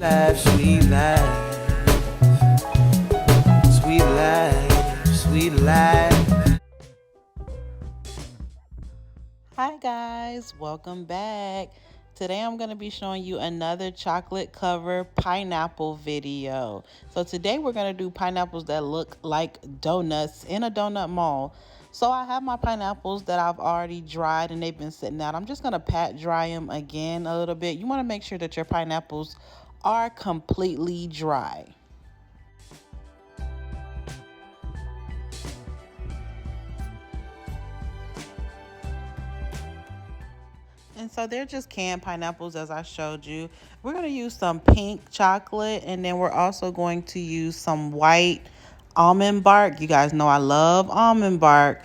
Life, sweet life, sweet life, sweet life. Hi guys, welcome back. Today I'm going to be showing you another chocolate cover pineapple video. So today we're going to do pineapples that look like donuts in a donut mall. So I have my pineapples that I've already dried and they've been sitting out. I'm just going to pat dry them again a little bit. You want to make sure that your pineapples are completely dry. And so they're just canned pineapples as I showed you. We're going to use some pink chocolate and then we're also going to use some white almond bark. You guys know I love almond bark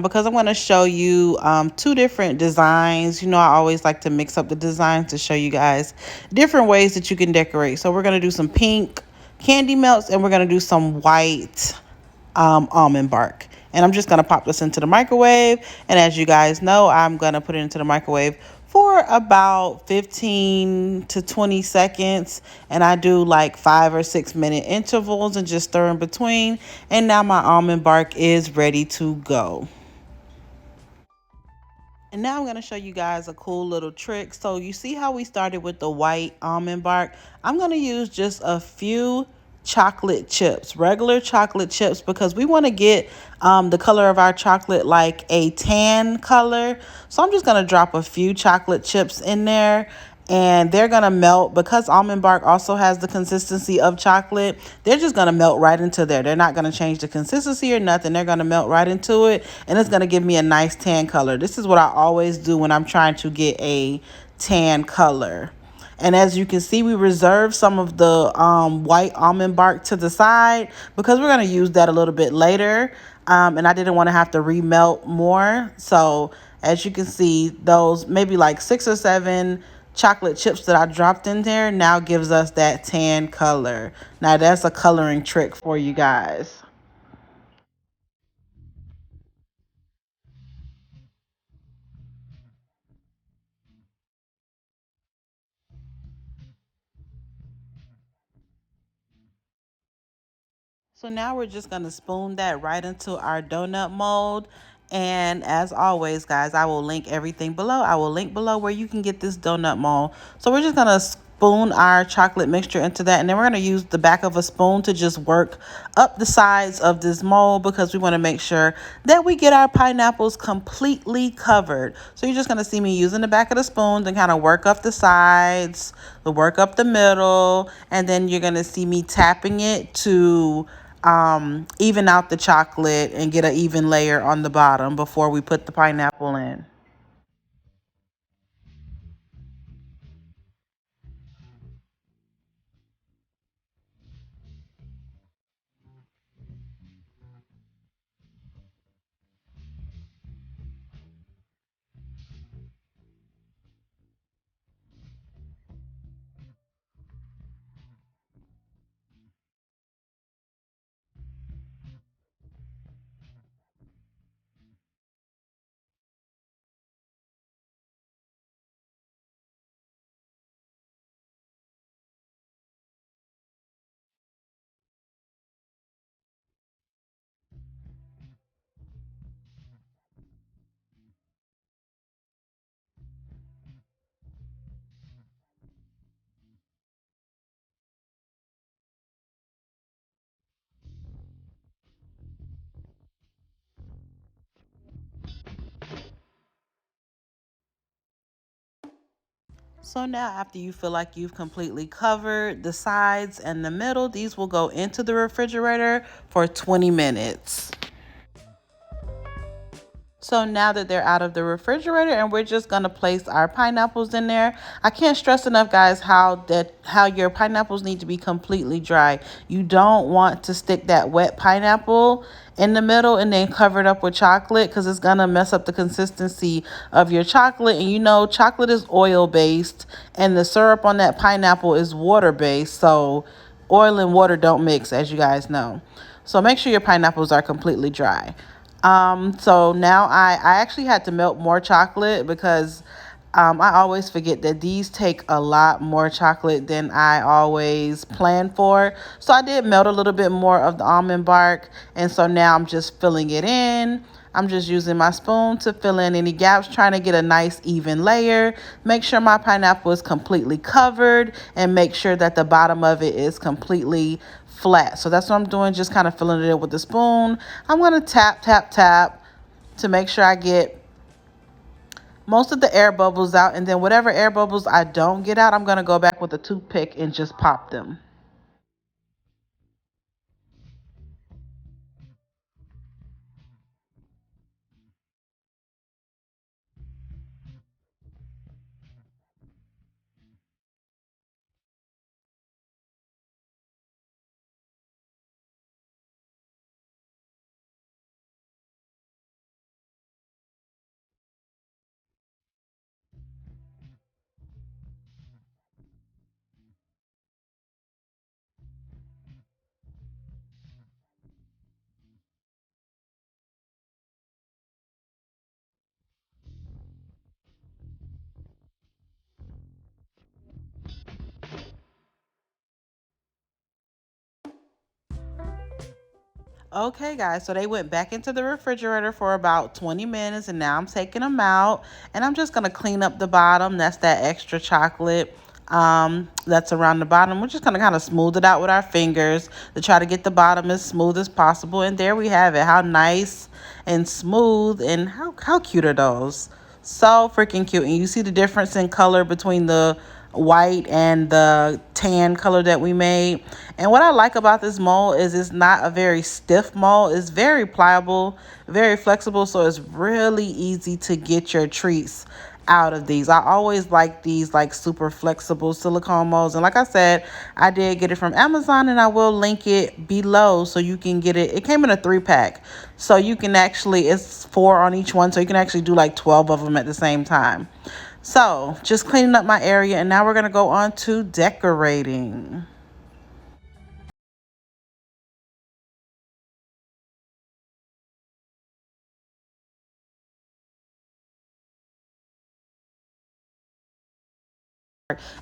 because I'm going to show you two different designs. You know, I always like to mix up the designs to show you guys different ways that you can decorate. So we're going to do some pink candy melts and we're going to do some white almond bark. And I'm just going to pop this into the microwave. And as you guys know, I'm going to put it into the microwave for about 15 to 20 seconds. And I do like 5 or 6 minute intervals and just stir in between. And now my almond bark is ready to go. And now I'm going to show you guys a cool little trick. So you see how we started with the white almond bark? I'm going to use just a few chocolate chips, regular chocolate chips, because we want to get the color of our chocolate like a tan color. So I'm just going to drop a few chocolate chips in there and they're going to melt because almond bark also has the consistency of chocolate. They're just going to melt right into there. They're not going to change the consistency or nothing. They're going to melt right into it and it's going to give me a nice tan color. This is what I always do when I'm trying to get a tan color. And as you can see, we reserved some of the white almond bark to the side because we're going to use that a little bit later. And I didn't want to have to remelt more. So as you can see, those maybe like 6 or 7 chocolate chips that I dropped in there now gives us that tan color. Now that's a coloring trick for you guys. So now we're just going to spoon that right into our donut mold. And as always, guys, I will link everything below. I will link below where you can get this donut mold. So we're just going to spoon our chocolate mixture into that. And then we're going to use the back of a spoon to just work up the sides of this mold because we want to make sure that we get our pineapples completely covered. So you're just going to see me using the back of the spoon and kind of work up the sides, work up the middle. And then you're going to see me tapping it to even out the chocolate and get an even layer on the bottom before we put the pineapple in. So now after you feel like you've completely covered the sides and the middle, these will go into the refrigerator for 20 minutes. So now that they're out of the refrigerator and we're just going to place our pineapples in there. I can't stress enough, guys, how your pineapples need to be completely dry. You don't want to stick that wet pineapple in the middle and then cover it up with chocolate because it's going to mess up the consistency of your chocolate. And you know, chocolate is oil based and the syrup on that pineapple is water based. So oil and water don't mix, as you guys know. So make sure your pineapples are completely dry. So now I actually had to melt more chocolate because I always forget that these take a lot more chocolate than I always plan for. So I did melt a little bit more of the almond bark. And so now I'm just filling it in. I'm just using my spoon to fill in any gaps, trying to get a nice even layer. Make sure my pineapple is completely covered and make sure that the bottom of it is completely flat. So that's what I'm doing, just kind of filling it in with the spoon. I'm going to tap, tap, tap to make sure I get most of the air bubbles out, and then whatever air bubbles I don't get out, I'm going to go back with a toothpick and just pop them. Okay, guys, so they went back into the refrigerator for about 20 minutes, and now I'm taking them out, and I'm just going to clean up the bottom. That's that extra chocolate that's around the bottom. We're just going to kind of smooth it out with our fingers to try to get the bottom as smooth as possible. And there we have it. How nice and smooth, and how cute are those? So freaking cute. And you see the difference in color between the white and the tan color that we made. And what I like about this mold is it's not a very stiff mold. It's very pliable, very flexible, so it's really easy to get your treats out of these. I always like these like super flexible silicone molds, and like I said, I did get it from Amazon, and I will link it below so you can get it. It came in a 3-pack, so you can actually, it's 4 on each one, so you can actually do like 12 of them at the same time. So just cleaning up my area, and now we're going to go on to decorating.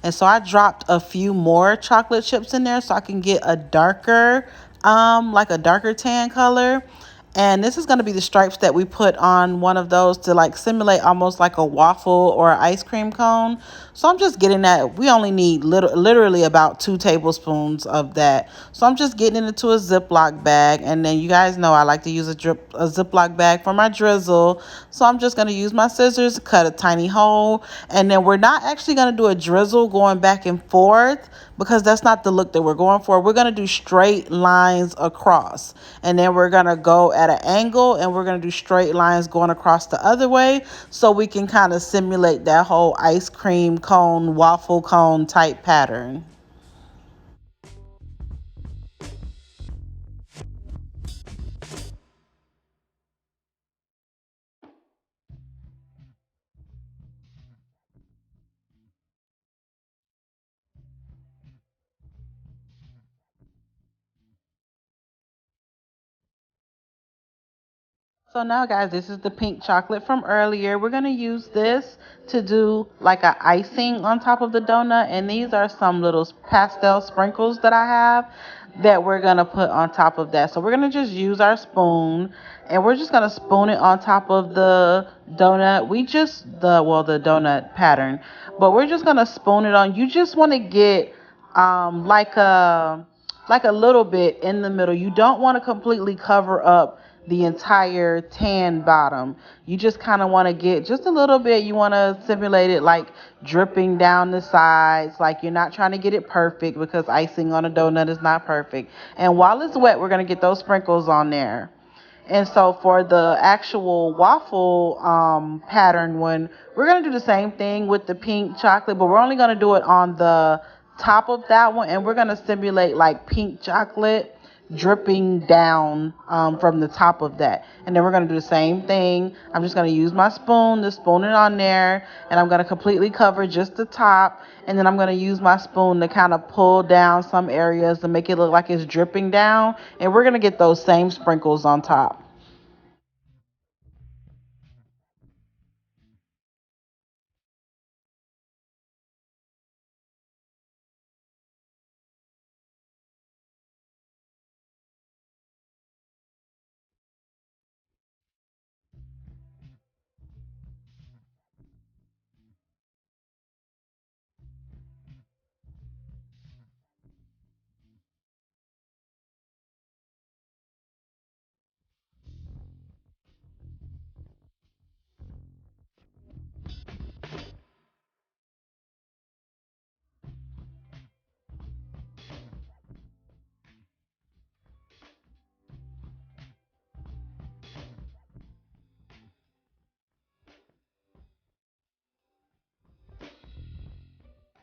And so I dropped a few more chocolate chips in there so I can get a darker, like a darker tan color. And this is going to be the stripes that we put on one of those to like simulate almost like a waffle or ice cream cone. So I'm just getting that. We only need literally about 2 tablespoons of that. So I'm just getting it into a Ziploc bag. And then you guys know I like to use a Ziploc bag for my drizzle. So I'm just going to use my scissors to cut a tiny hole. And then we're not actually going to do a drizzle going back and forth, because that's not the look that we're going for. We're going to do straight lines across, and then we're going to go at an angle, and we're going to do straight lines going across the other way, so we can kind of simulate that whole ice cream cone, waffle cone type pattern. So now, guys, this is the pink chocolate from earlier. We're going to use this to do like a icing on top of the donut. And these are some little pastel sprinkles that I have that we're going to put on top of that. So we're going to just use our spoon, and we're just going to spoon it on top of the donut. The donut pattern. But we're just going to spoon it on. You just want to get like a little bit in the middle. You don't want to completely cover up the entire tan bottom. You just kind of want to get just a little bit. You want to simulate it like dripping down the sides. Like you're not trying to get it perfect, because icing on a donut is not perfect. And while it's wet, we're going to get those sprinkles on there. And so for the actual waffle pattern one, we're going to do the same thing with the pink chocolate, but we're only going to do it on the top of that one. And we're going to simulate like pink chocolate dripping down from the top of that. And then we're going to do the same thing. I'm just going to use my spoon to spoon it on there, and I'm going to completely cover just the top. And then I'm going to use my spoon to kind of pull down some areas to make it look like it's dripping down. And we're going to get those same sprinkles on top.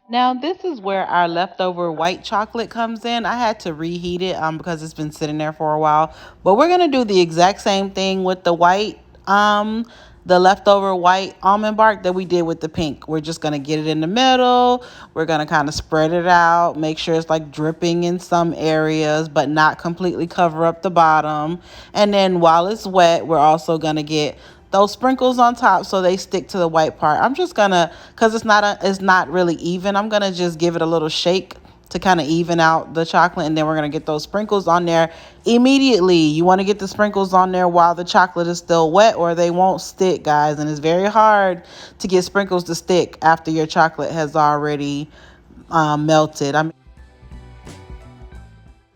Now this is where our leftover white chocolate comes in. I had to reheat it because it's been sitting there for a while. But we're gonna do the exact same thing with the white the leftover white almond bark that we did with the pink. We're just gonna get it in the middle. We're gonna kind of spread it out, make sure it's like dripping in some areas, but not completely cover up the bottom. And then while it's wet, we're also gonna get those sprinkles on top so they stick to the white part. I'm just gonna, cause it's not really even. I'm gonna just give it a little shake to kind of even out the chocolate, and then we're gonna get those sprinkles on there immediately. You want to get the sprinkles on there while the chocolate is still wet, or they won't stick, guys. And it's very hard to get sprinkles to stick after your chocolate has already melted.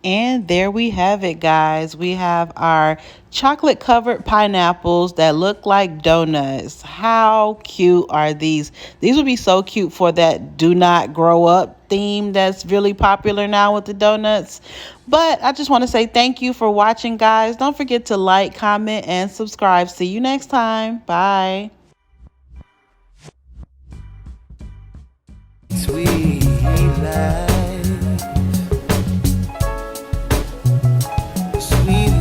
And there we have it, guys. We have our chocolate covered pineapples that look like donuts. How cute are these? These would be so cute for that do not grow up theme that's really popular now with the donuts. But I just want to say thank you for watching, guys. Don't forget to like, comment, and subscribe. See you next time. Bye. Sweet life.